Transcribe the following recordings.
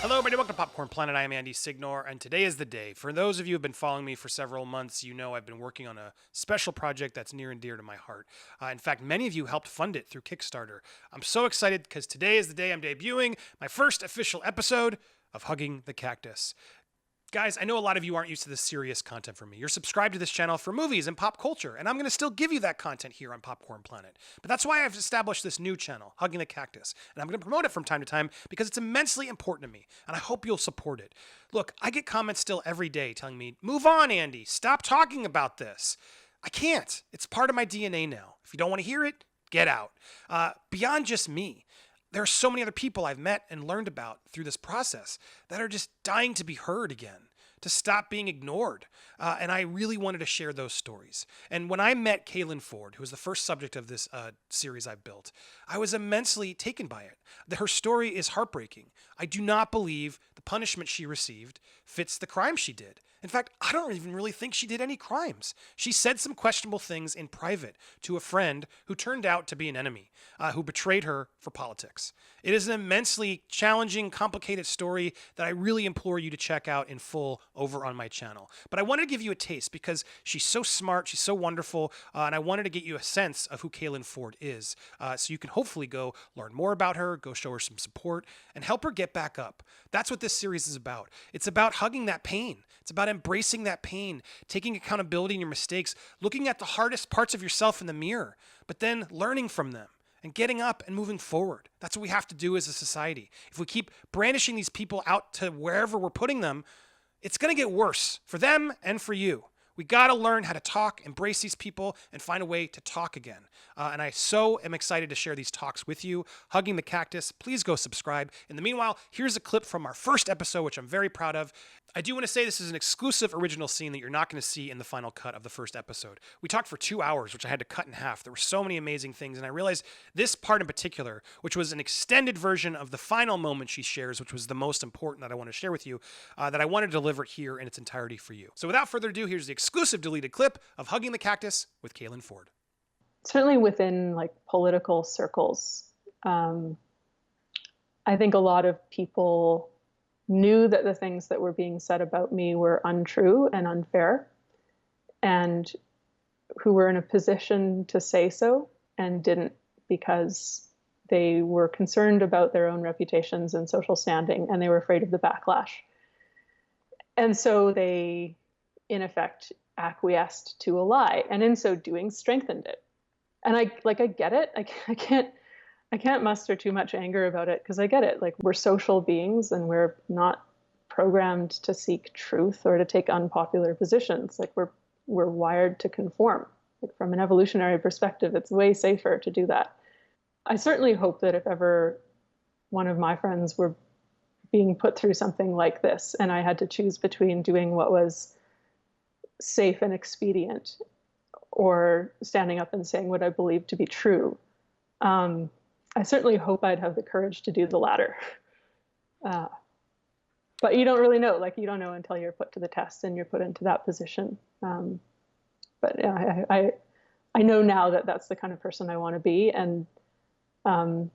Hello, everybody. Welcome to Popcorn Planet. I am Andy Signore, and today is the day. For those of you who have been following me for several months, you know I've been working on a special project that's near and dear to my heart. In fact, many of you helped fund it through Kickstarter. I'm so excited because today is the day I'm debuting my first official episode of Hugging the Cactus. Guys, I know a lot of you aren't used to this serious content from me. You're subscribed to this channel for movies and pop culture, and I'm going to still give you that content here on Popcorn Planet. But that's why I've established this new channel, Hugging the Cactus, and I'm going to promote it from time to time because it's immensely important to me, and I hope you'll support it. Look, I get comments still every day telling me, move on, Andy, stop talking about this. I can't. It's part of my DNA now. If you don't want to hear it, get out. Beyond just me, there are so many other people I've met and learned about through this process that are just dying to be heard again, to stop being ignored. And I really wanted to share those stories. And when I met Caylan Ford, who was the first subject of this series I built, I was immensely taken by it. Her story is heartbreaking. I do not believe the punishment she received fits the crime she did. In fact, I don't even really think she did any crimes. She said some questionable things in private to a friend who turned out to be an enemy, who betrayed her for politics. It is an immensely challenging, complicated story that I really implore you to check out in full over on my channel. But I wanted to give you a taste because she's so smart, she's so wonderful, and I wanted to get you a sense of who Caylan Ford is, so you can hopefully go learn more about her, go show her some support, and help her get back up. That's what this series is about. It's about hugging that pain. It's about embracing that pain, taking accountability in your mistakes, looking at the hardest parts of yourself in the mirror, but then learning from them and getting up and moving forward. That's what we have to do as a society. If we keep brandishing these people out to wherever we're putting them, it's going to get worse for them and for you. We got to learn how to talk, embrace these people, and find a way to talk again. And I so am excited to share these talks with you. Hugging the Cactus, please go subscribe. In the meanwhile, here's a clip from our first episode, which I'm very proud of. I do want to say this is an exclusive original scene that you're not going to see in the final cut of the first episode. We talked for 2 hours, which I had to cut in half. There were so many amazing things, and I realized this part in particular, which was an extended version of the final moment she shares, which was the most important that I want to share with you, that I want to deliver here in its entirety for you. So without further ado, here's the exclusive deleted clip of Hugging the Cactus with Caylan Ford. Certainly within political circles, I think a lot of people knew that the things that were being said about me were untrue and unfair, and who were in a position to say so and didn't because they were concerned about their own reputations and social standing, and they were afraid of the backlash. And so they, in effect, acquiesced to a lie, and in so doing strengthened it. And I get it. I can't muster too much anger about it because I get it. We're social beings and we're not programmed to seek truth or to take unpopular positions. We're wired to conform. From an evolutionary perspective, it's way safer to do that. I certainly hope that if ever one of my friends were being put through something like this and I had to choose between doing what was safe and expedient or standing up and saying what I believe to be true, I certainly hope I'd have the courage to do the latter. But you don't really know. You don't know until you're put to the test and you're put into that position. But yeah, I know now that that's the kind of person I want to be. And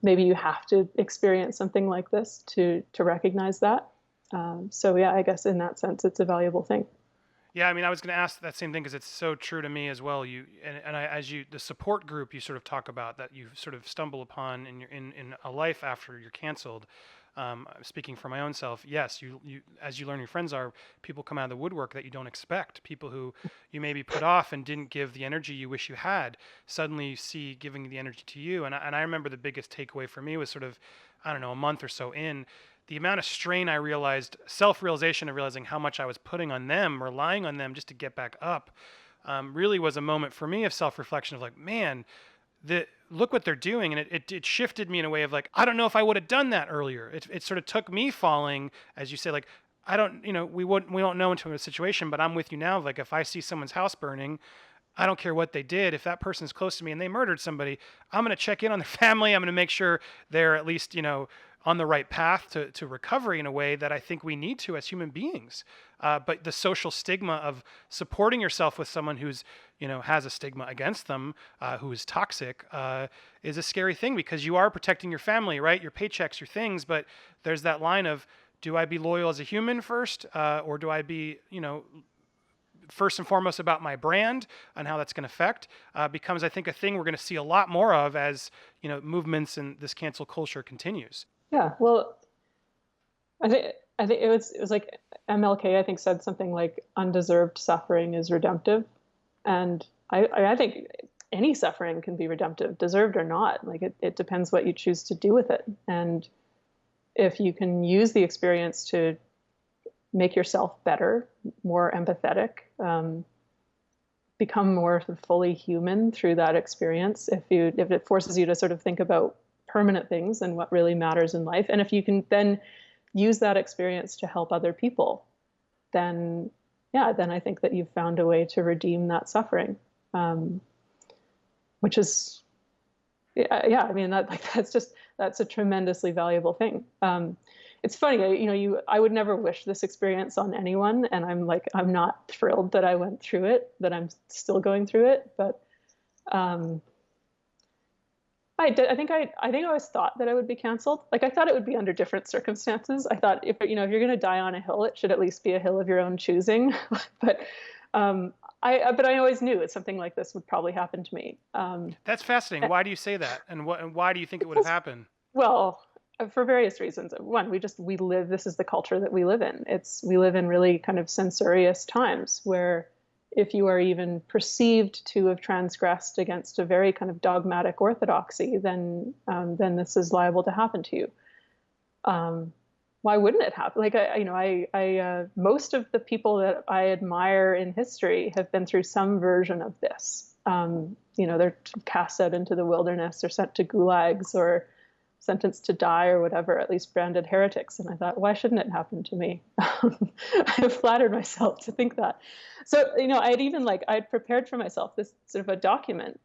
maybe you have to experience something like this to recognize that. So yeah, I guess in that sense, it's a valuable thing. Yeah, I mean, I was going to ask that same thing because it's so true to me as well. The support group you sort of talk about that you sort of stumble upon in a life after you're canceled. Speaking for my own self, yes, you as you learn your friends are people come out of the woodwork that you don't expect. People who you maybe put off and didn't give the energy you wish you had. Suddenly you see giving the energy to you. And I remember the biggest takeaway for me was sort of, I don't know, a month or so in. The amount of strain I realized, self-realization of realizing how much I was putting on them, relying on them just to get back up, really was a moment for me of self-reflection of man, look what they're doing. And it shifted me in a way of I don't know if I would have done that earlier. It sort of took me falling, as you say, I don't, we don't know into a situation, but I'm with you now. If I see someone's house burning, I don't care what they did. If that person's close to me and they murdered somebody, I'm going to check in on their family. I'm going to make sure they're at least, on the right path to recovery in a way that I think we need to as human beings. But the social stigma of supporting yourself with someone who's, has a stigma against them, who is toxic, is a scary thing because you are protecting your family, right? Your paychecks, your things, but there's that line of, do I be loyal as a human first, or do I be, first and foremost about my brand and how that's going to affect, becomes, I think, a thing we're going to see a lot more of as, movements and this cancel culture continues. Yeah. Well, I think it was like MLK, I think, said something like undeserved suffering is redemptive. And I think any suffering can be redemptive, deserved or not. Like it depends what you choose to do with it. And if you can use the experience to make yourself better, more empathetic, become more sort of fully human through that experience, if it forces you to sort of think about permanent things and what really matters in life, and if you can then use that experience to help other people, then yeah, then I think that you've found a way to redeem that suffering, which is yeah, I mean that's a tremendously valuable thing. It's funny, I would never wish this experience on anyone, and I'm not thrilled that I went through it, that I'm still going through it, but I think I always thought that I would be canceled. Like I thought it would be under different circumstances. I thought if you're going to die on a hill, it should at least be a hill of your own choosing. But but I always knew something like this would probably happen to me. That's fascinating. Why do you say that, and why do you think it would have happened? Well, for various reasons. One, we live. This is the culture that we live in. We live in really kind of censorious times where if you are even perceived to have transgressed against a very kind of dogmatic orthodoxy, then this is liable to happen to you. Why wouldn't it happen? Like most of the people that I admire in history have been through some version of this. They're cast out into the wilderness or sent to gulags or sentenced to die or whatever, at least branded heretics. And I thought, why shouldn't it happen to me? I have flattered myself to think that. So, I'd prepared for myself this sort of a document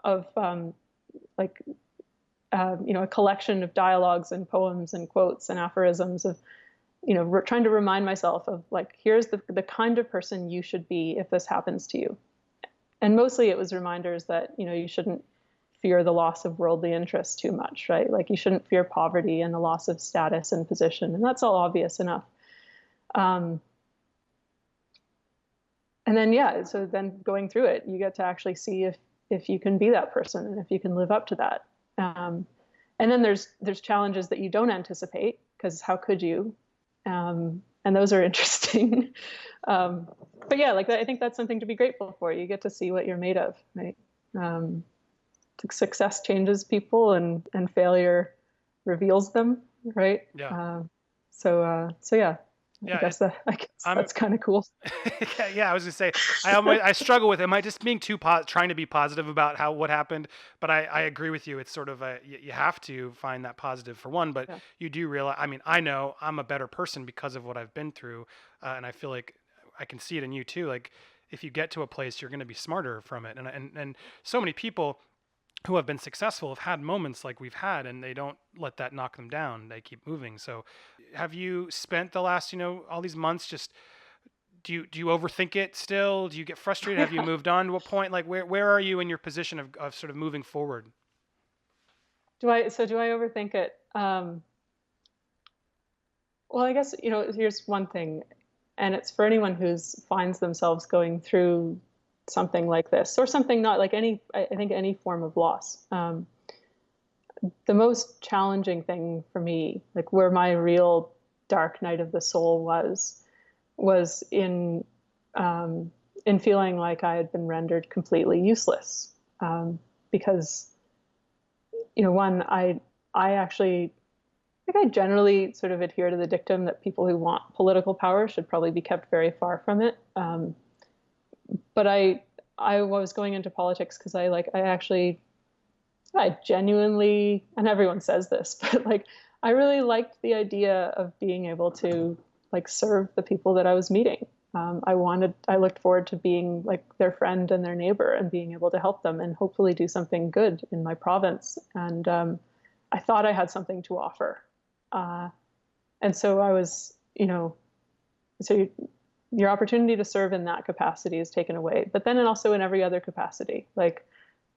of a collection of dialogues and poems and quotes and aphorisms of, trying to remind myself of here's the kind of person you should be if this happens to you. And mostly it was reminders that, you shouldn't fear the loss of worldly interests too much, right? Like you shouldn't fear poverty and the loss of status and position. And that's all obvious enough. And then, yeah, so then going through it, you get to actually see if you can be that person and if you can live up to that. And then there's challenges that you don't anticipate, because how could you? And those are interesting. But yeah, I think that's something to be grateful for. You get to see what you're made of, right? Success changes people, and failure reveals them, right? Yeah. So yeah. Yeah, I guess that's kind of cool. Yeah, I was gonna say I struggle with it. Am I just being trying to be positive about what happened? But I agree with you. It's sort of you have to find that positive for one, but Yeah. you do realize. I mean, I know I'm a better person because of what I've been through, and I feel like I can see it in you too. Like if you get to a place, you're going to be smarter from it, and so many people who have been successful have had moments like we've had, and they don't let that knock them down. They keep moving. So have you spent the last, all these months just, do you overthink it still? Do you get frustrated? Have you moved on to a point? Like where are you in your position of sort of moving forward? Do I overthink it? Well, I guess, here's one thing, and it's for anyone who finds themselves going through something like this, or something not like I think any form of loss. The most challenging thing for me, like where my real dark night of the soul was in feeling like I had been rendered completely useless. Because, one, I actually, I generally sort of adhere to the dictum that people who want political power should probably be kept very far from it. But I was going into politics because I genuinely, and everyone says this, but I really liked the idea of being able to serve the people that I was meeting. I looked forward to being their friend and their neighbor and being able to help them and hopefully do something good in my province. And I thought I had something to offer. And so I was, so your opportunity to serve in that capacity is taken away, but then also in every other capacity.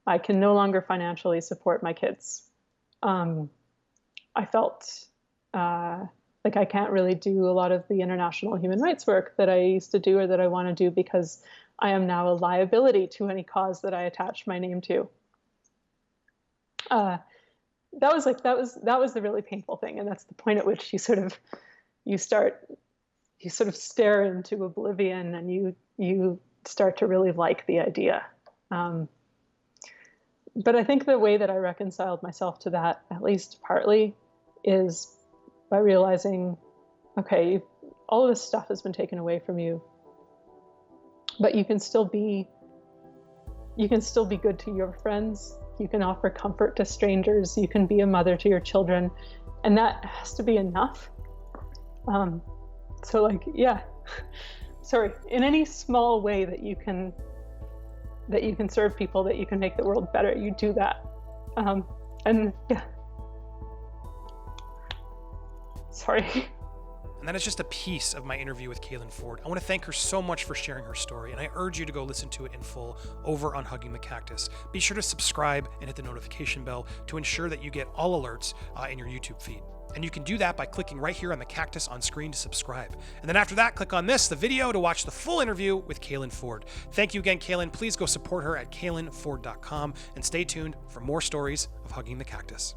I can no longer financially support my kids. I felt Like, I can't really do a lot of the international human rights work that I used to do or that I want to do because I am now a liability to any cause that I attach my name to. That was the really painful thing, and that's the point at which you sort of stare into oblivion, and you start to really like the idea. But I think the way that I reconciled myself to that, at least partly, is by realizing, okay, all of this stuff has been taken away from you, but you can still be good to your friends. You can offer comfort to strangers. You can be a mother to your children, and that has to be enough. So, like, yeah, sorry, in any small way that you can serve people, that you can make the world better, you do that. And yeah, sorry. And that is just a piece of my interview with Caylan Ford. I want to thank her so much for sharing her story, and I urge you to go listen to it in full over on Hugging the Cactus. Be sure to subscribe and hit the notification bell to ensure that you get all alerts in your YouTube feed. And you can do that by clicking right here on the cactus on screen to subscribe. And then after that, click on the video, to watch the full interview with Caylan Ford. Thank you again, Caylan. Please go support her at caylanford.com and stay tuned for more stories of Hugging the Cactus.